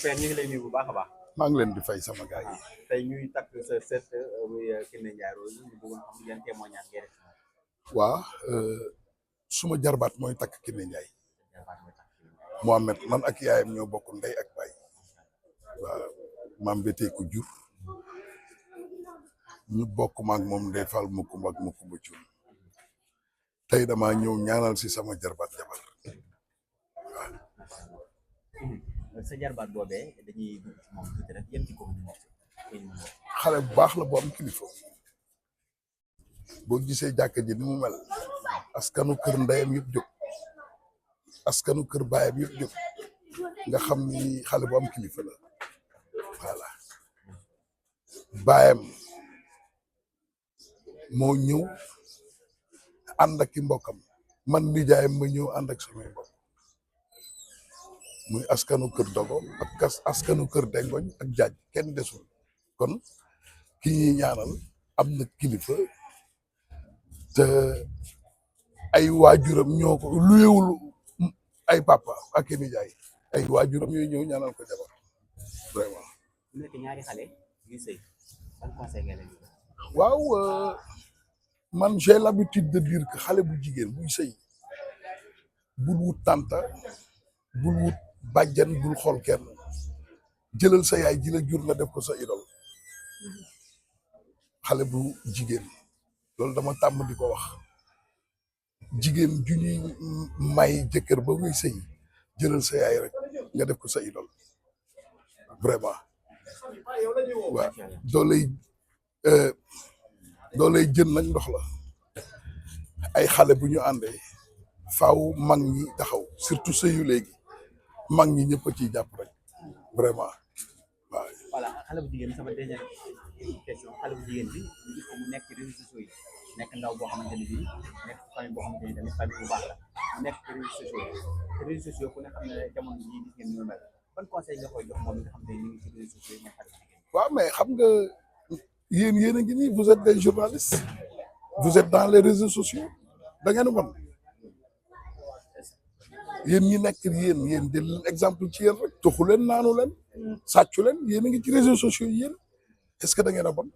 Père ñu ngi lay nuyu bu baax a baax. maa ngi leen di fay sama gars yi. tey ñuy takk sa set muy Kiné Ndiaye Rose ñu bëggoon xam yan témoignage ngay def. waa suma jarbaat mooy takk Kiné Ndiaye. Mohamed man ak yaayam ñoo bokk ndey ak baay. waaw maam betee ko jur ñu bokk maak moom ndey fal mukkumba ak mukkumba cuun tey damaa ñëw ñaanal si sama jarbaat jabar. sa jarbaat boobee dañuy dugg ci moom tuuti rek yéen ci ko xale bu baax la bu am kilifa boo gisee jàkka ji ni mu mel askanu kër ndeyam yëpp jóg askanu kër baayam yëpp jóg nga xam ni xale bu am kilifa la voilà baayam moo ñëw ànd ak i mbokkam man nijaayam ma ñëw ànd ak samay mbokk muy askanu kër dogo ak askanu kër dengoñ ak jaaj kenn desul kon ki ñuy ñaanal am na kilifa te ay waajuram ñoo ko luyewul ay papa ak i nijaay ay waajuram yooyu ñëw ñaanal ko jabar vraiment. nekk ñaari xale yu sëy ban conseil nga leen di jox. waaw man j'ai l'habitude de dire que xale bu jigéen buy sëy bul wut tànta bul wut bàjjan bul xool kenn jëlal sa yaay ji la jur nga def ko sa idol xale bu jigéen loolu dama tàmm di ko wax jigéen ju ñuy may jëkkër ba muy sëy jëlal sa yaay rek nga def ko sa idol vraiment waaw doolay jën nag ndox la ay xale bu ñu àndee faaw mag ñi taxaw surtout sëyu léegi mag ñi ñëpp a ciy jàpp rek vraiment waaw. voilà xale bu jigéen sama dernière question xale bu jigéen bi ñu gis ko mu nekk ci réseaux sociaux yi nekk ndaw boo xamante ne bii nekk famille boo xamante ne tamit famille bu baax la mu nekk ci réseaux sociaux yi te réseaux sociaux ku ne xam ne jamono jii gis ngeen ñu mel ban conseil nga koy jox moom nga xam ne ñu ngi ci réseaux sociaux yi moom xale bu jigéen. waaw mais xam nga yéen a ngi nii vous êtes des journalistes vous êtes dans les réseaux sociaux da ngeen a mën yéen ñi nekk yéen jël exemple ci yéen rek toxu leen naanu leen sàccu leen yéen a ngi ci réseaux sociaux yi yéen est-ce que da ngeen a bon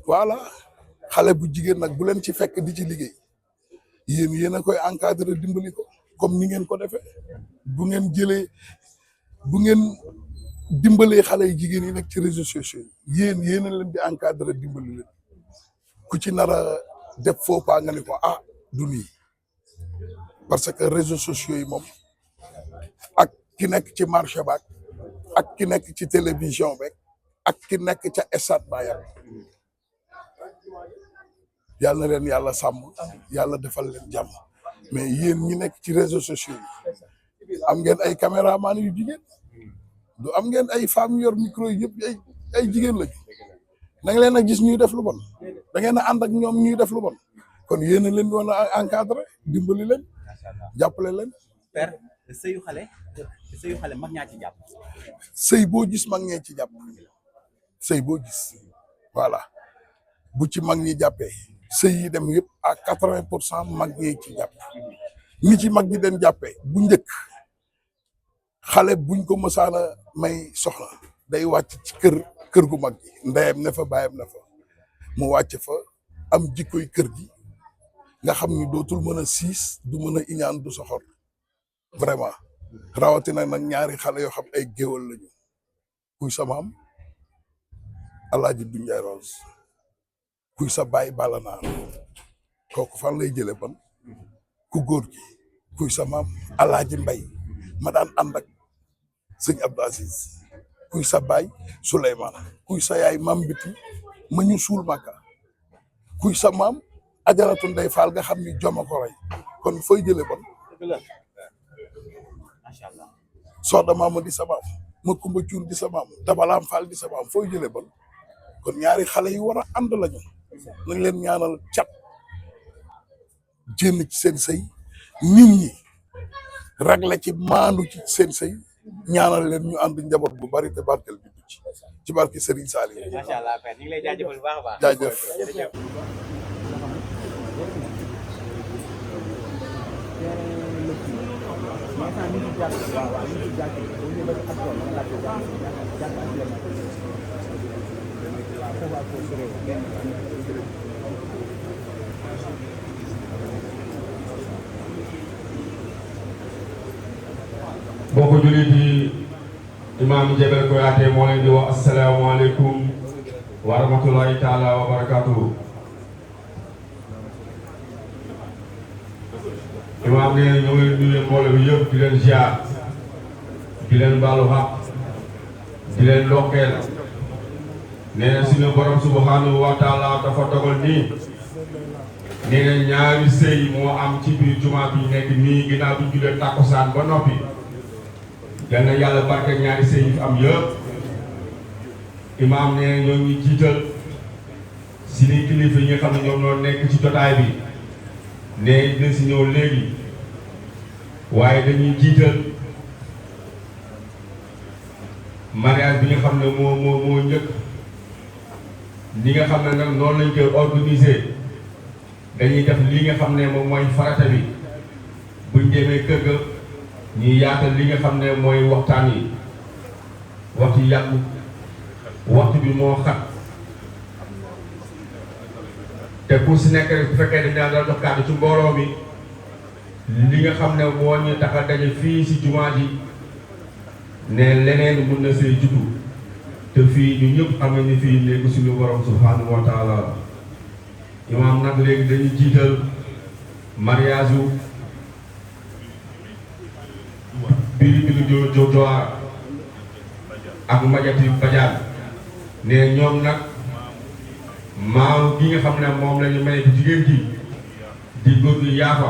voilà xale bu jigéen nag bu leen ci fekk di ci liggéey yéen a koy encadrer dimbali ko comme ni ngeen ko defee bu ngeen dimbalee xale yu jigéen yi nekk ci réseaux sociaux yi yéen a leen di encadrer dimbali leen ku ci nar a def faux pas nga ne ko ah du nii parce que réseaux sociaux yi moom ak ki nekk ci marché baak ak ki nekk ci télévision beeg ak ki nekk ca stade ba yam yàlla na leen yàlla sàmm yàlla defal leen jàmm mais yéen ñi nekk ci réseaux sociaux yi am ngeen ay caméraman yu jigéen du am ngeen ay femmes yor micro yi yëpp ay jigéen lañu da nga leen a gis ñuy def lu bon da ngeen a ànd ak ñoom ñuy def lu bon kon yéen a leen doon a encadré dimbali leen jàppale leen. père sëyu xale mag ñaa ci jàpp. sëy boo gis mag ñee ci jàpp sëy boo gis voilà bu ci mag ñi jàppee sëy yi dem yëpp à 80% mag ñee ci jàpp ni ci mag ñi den jàppee bu njëkk xale buñ ko mësaana may soxla day wàcc ci kër gu mag gi ndeyam ne fa baayam ne fa mu wàcc fa am jikkoy kër gi nga xam ni dootul mën a siis du mën a iñaan du soxor vraiment rawatina nag ñaari xale yoo xam ay géwal lañu kuy sa maam Alaaji Du Ndiaye Rose kuy sa baay balanaar kooku fan lay jële ban ku góor gi kuy sa maam Alaaji Mbay ma daan ànd ak sëñ Abdou Aziz kuy sa baay Souleymane kuy sa yaay maam biti ma ñu suul Makka kuy sa maam Ajaratu Ndey Faal nga xam ni joma ko rey kon fooy jële bon macha allah Soxna Maama di sa maam ma Kumba Cuun di sa maam Dabalaam Faal di sa maam fooy jële bon kon ñaari xale yu war a ànd lañu nañ leen ñaanal cat jénn ci seen sëy nit ñi ragle ci maandu ci seen sëy ñaanal leen ñu ànd njaboot bu bari te barkel bi ci barke Serigne Saliou. macha allah père ñu ngi lay jaajëfal bu baax a baax. jaajëf. bokk jullit yi imaam Jabel Koyaate moo leen di wax asalaamaaleykum wa rahmatulahi taala wa barakatuhu. imaam nee na ñoo ngi nuyu mbooloo bi yëpp di leen ziar di leen baalu xaq di leen ndokkeel. nee na suñu borom subhanahu wa taala dafa dogal nii nee na ñaari sëy moo am ci biir jumaa bi nekk nii ginnaaw bi julee takkusaan ba noppi. yal na yàlla barke ñaari sëy yi fi am yëpp. imaam nee na ñoo ngi jiital suñu kilifa yi nga xam ne ñoom ñoo nekk ci jotaay bi nee dina si ñëw léegi waaye dañuy jiital mariage bi nga xam ne moo njëkk. li nga xam ne nag noonu lañ koy organiser dañuy def li nga xam ne moom mooy farata bi buñ demee kër ga ñuy yaatal li nga xam ne mooy waxtaan yi waxtu yàggu waxtu bi moo xat te ku si nekk rek bu fekkee dañ daan la jox kàddu ci mbooloo mi li nga xam ne moo ñu tax a daje fii si jumaa ji ne leneen mun na see juddu te fii ñu ñëpp xam nañu fii léegi suñu borom subhanahu wa taala imaam nag léegi dañuy jiital mariage yu Biri Jowaar ak Madiati Badiane ne ñoom nag maaw gi nga xam ne moom la ñu may ko jigéen ji di góor gi yaafa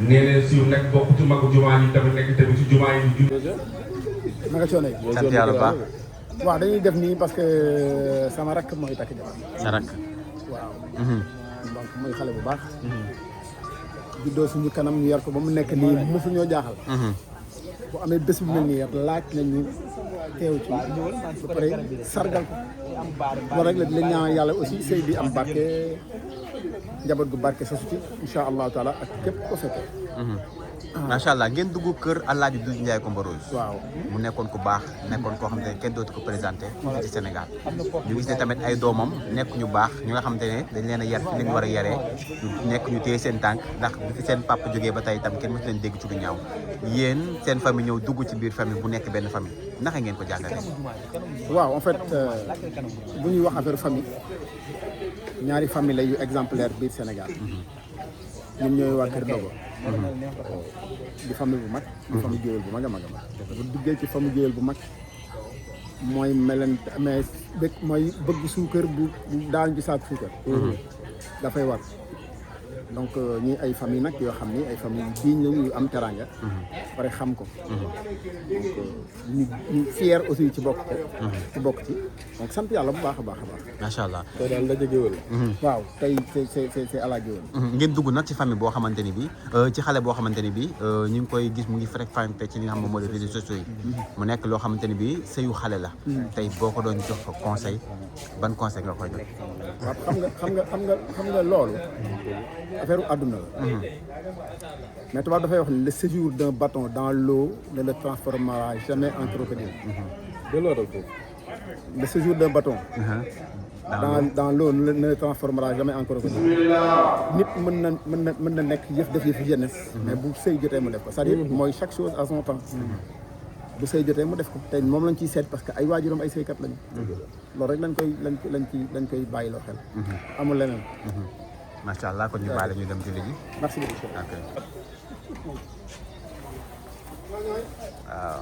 nee na si nekk bokk ci magu jumaa yi tamit nekk tamit ci jumaa yi di naka coono yi. sant yàlla bu baax. waaw dañuy def nii parce que sama rakk mooy takk jabar. sa rakk. waaw. donc muy xale bu baax. juddoo suñu kanam ñu yar ko ba mu nekk nii mosu ñoo jaaxal. bu amee bés bu mel nii laaj nañu teew ci ba pare sargal ko loolu rek la di leen ñaan yàlla aussi sëy bi am barke njaboot gu barke sa suti incha allahu taala ak képp ko fekkee. macha allah ngeen dugg kër Alaaji Doudou Ndiaye Coumba Rose. waaw mu nekkoon ku baax nekkoon koo xam ne kenn dootu ko présenté fii ci Sénégal ñu gis ne tamit ay doomam nekk ñu baax ñu nga xamante ne dañ leen a yar fi leen war a yaree nekk ñu téye seen tànk ndax bi fi seen papa jógee ba tey tam kenn mësu leen dégg ci lu ñaaw yéen seen famille ñëw dugg ci biir famille bu nekk benn famille naka ngeen ko jàngatee. waaw en fait bu ñuy wax affaire famille ñaari famille la yu exemplaire biir Sénégal ñun ñooy waa Kër Dogo. di famille bu mag. di famille géwél bu mag a mag a mag. bu duggee ci famille géwél bu mag mooy melen mais mooy bëgg suukar bu daan ci saako suukar. dafay war donc ñii ay famille nag yoo xam ni ay famille diñ la yu am teranga pare xam ko. donc ñu fier aussi ci bokk ko. ci bokk ci donc sant yàlla bu baax a baax a baax. macha allah tey daal la géwél. waaw tey c'est à la géwél. ngeen dugg nag ci famille boo xamante ni bi ci xale boo xamante ni bi ñu ngi koy gis mu ngi fréquenté ci li nga xam moom moo di réseaux sociaux yi. mu nekk loo xamante ni bi sëyu xale la. tey boo ko doon jox conseil ban conseil nga koy jox. waaw xam nga loolu. affaire u àdduna la. mais tubaab dafay wax le séjour d'un bâton dans l'eau ne le transformera jamais en crocodile. de l'eau le séjour d'un bâton. dans l'eau ne le transformera jamais en crocodile. nit mën na nekk def yëfu jeunesse. mais bu sëy jotee mu def ko c'est-à-dire mooy chaque chose à son temps. bu sëy jotee mu def ko te moom lañ ciy seet parce que ay waajuram ay sëykat lañu. loolu rek lañ koy bàyyiloo xel. amul leneen. macha allah kon ñu baale ñu dem julli ji. merci beaucoup. ok waaw.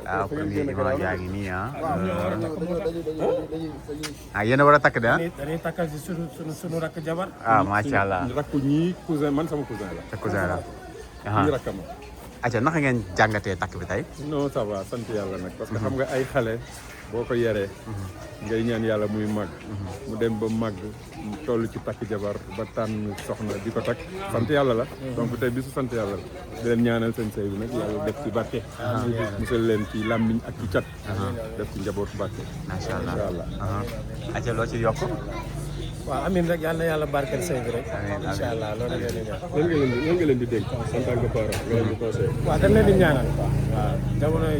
waaw premier imam yaa ngi nii yéen a war a takk de ah. dañuy takkal si sunu rakk jabar. macha allah. rakku ñii cousin man sama cousin la. sa cousin la. ñii rakkam. acca naka ngeen jàngatee takk bi tey. non ça va sant yàlla nag. parce que xam nga ay xale boo ko yaree. ngay ñaan yàlla muy màgg. mu dem ba màgg toll ci takk jabar ba tànn soxna di ko takk. sant yàlla la. donc tey bisu sant yàlla la. di leen ñaanal seen sëy bi nag yàlla def ci barke. musal leen ci làmmiñ ak ci cat. def ci njabootu barke. macha allah acca loo ci yokk. waaw amiin rek yal na yàlla barkeel sëy bi rek. incha allah loolu la leen di ñaan. lan nga leen di dégg en tant que parent nga leen di conseil. waaw dañ leen di ñaanal quoi. waaw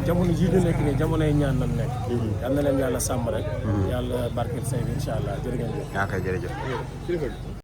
jamono jii ñu nekk nii jamonoy ñaan nam nekk. yal na leen yàlla sàmm rek. yàlla barkeel sëy bi incha allah jërë ngeen jëf. yaa koy jërëjëf.